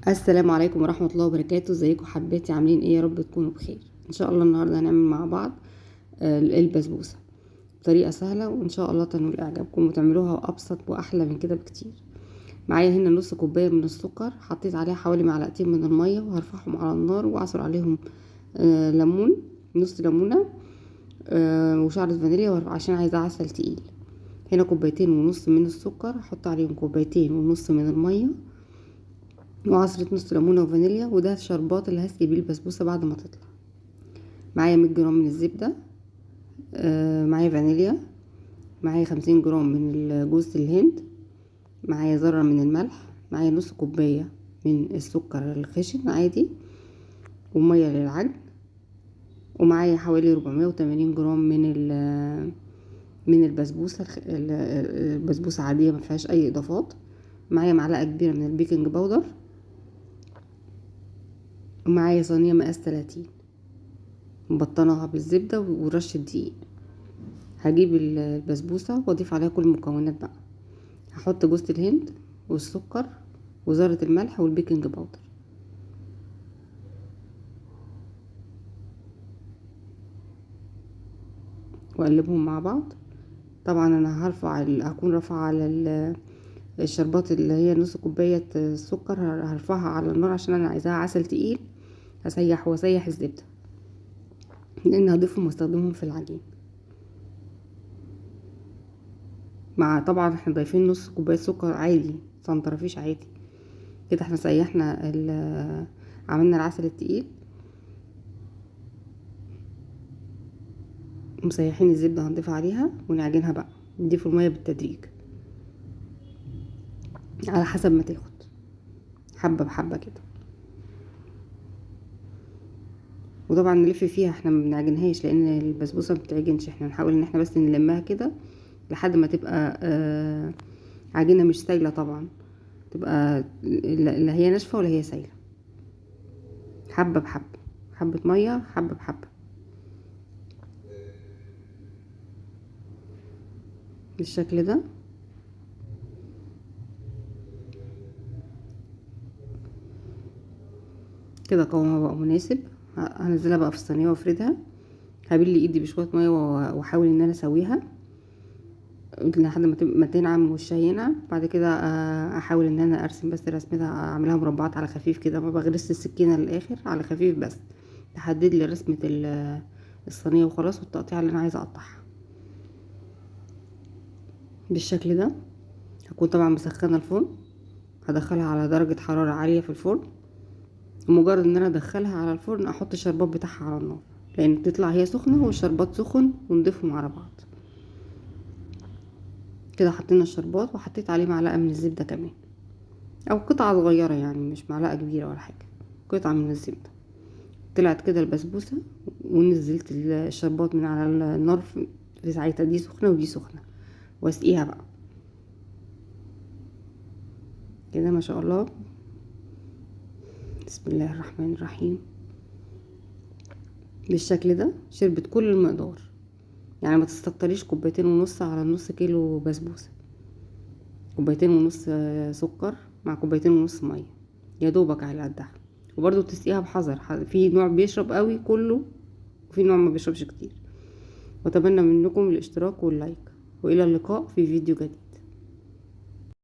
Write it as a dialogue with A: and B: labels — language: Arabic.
A: السلام عليكم ورحمة الله وبركاته. ازيكم حباتي؟ عاملين ايه؟ يا رب تكونوا بخير. ان شاء الله النهاردة هنعمل مع بعض البسبوسة بطريقة سهلة، وان شاء الله تنول اعجابكم وتعملوها ابسط واحلى من كده بكتير. معايا هنا نص كوباية من السكر، حطيت عليها حوالي معلقتين من المية وهرفعهم على النار واعصر عليهم ليمون، نص ليمونة، وشعرة فانيليا عشان عايزة عسل تقيل. هنا كوبايتين ونص من السكر، هحط عليهم كوبايتين ونص من المية وعصرة نص ليمونة وفانيليا، وده الشربات اللي هسقي بيه البسبوسة بعد ما تطلع. معايا 100 جرام من الزبدة، معايا فانيليا، معايا 50 جرام من جوز الهند، معايا ذرة من الملح، معايا نص كوباية من السكر الخشن عادي ومية للعجن، ومعايا حوالي 480 جرام من البسبوسة عادية ما فيهاش اي اضافات. معايا معلقة كبيرة من البيكنج باودر، ومعايا صينية مقاس 30 مبطناها بالزبدة ورشة دقيق. هجيب البسبوسة واضيف عليها كل المكونات بقى. هحط جوز الهند والسكر وذرة الملح والبيكنج باودر، واقلبهم مع بعض. طبعا انا هكون رافعه على الشربات اللي هي نص كوبايه السكر، هرفعها على النار عشان انا عايزاها عسل تقيل. واسيح الزبده لان هضيفهم واستخدمهم في العجين. طبعا احنا ضايفين نص كوبايه سكر عادي، سنترفيش عادي كده. احنا سيحنا عملنا العسل التقيل، مسيحين الزبده هنضيف عليها ونعجنها بقى. نضيف الميه بالتدريج على حسب ما تاخد، حبه بحبه كده. وطبعا نلف فيها، احنا ما بنعجنهاش لان البسبوسه ما بتعجنش، احنا نحاول ان احنا بس نلمها كده لحد ما تبقى عجينه مش سايله طبعا، تبقى لا هي ناشفه ولا هي سايله، حبه بحبه، حبه ميه حبه بحبه بالشكل ده. كده قوامها بقى مناسب. هنزلها بقى في الصينيه وافردها، هبل ايدي بشويه ميه واحاول ان انا اسويها لحد ما تنعم وشها ينعم. بعد كده احاول ان انا ارسم بس رسمتها، اعملها مربعات على خفيف كده، ما بغرس السكينه للاخر، على خفيف بس تحدد لي رسمه الصينيه وخلاص، والتقطيع اللي انا عايزه اقطعها بالشكل ده. هكون طبعا مسخنه الفرن، هدخلها على درجه حراره عاليه في الفرن. ومجرد ان انا ادخلها على الفرن احط الشربات بتاعها على النار، لان تطلع هي سخنه والشربات سخن، ونضيفهم على بعض كده. حطينا الشربات وحطيت عليه معلقه من الزبده كمان، او قطعه صغيره يعني مش معلقه كبيره ولا حاجه، قطعه من الزبده. طلعت كده البسبوسه، ونزلت الشربات من على النار في ساعتها، دي سخنه ودي سخنه، واسقيها بقى كده ما شاء الله. بسم الله الرحمن الرحيم. بالشكل ده شربت كل المقدار، يعني ما تستكتريش كوبايتين ونص على نص كيلو بسبوسه. كوبايتين ونص سكر مع كوبايتين ونص ميه، يا دوبك على قدها. وبرضو تسقيها بحذر، في نوع بيشرب قوي كله وفي نوع ما بيشربش كتير. واتمنى منكم الاشتراك واللايك، والى اللقاء في فيديو جديد.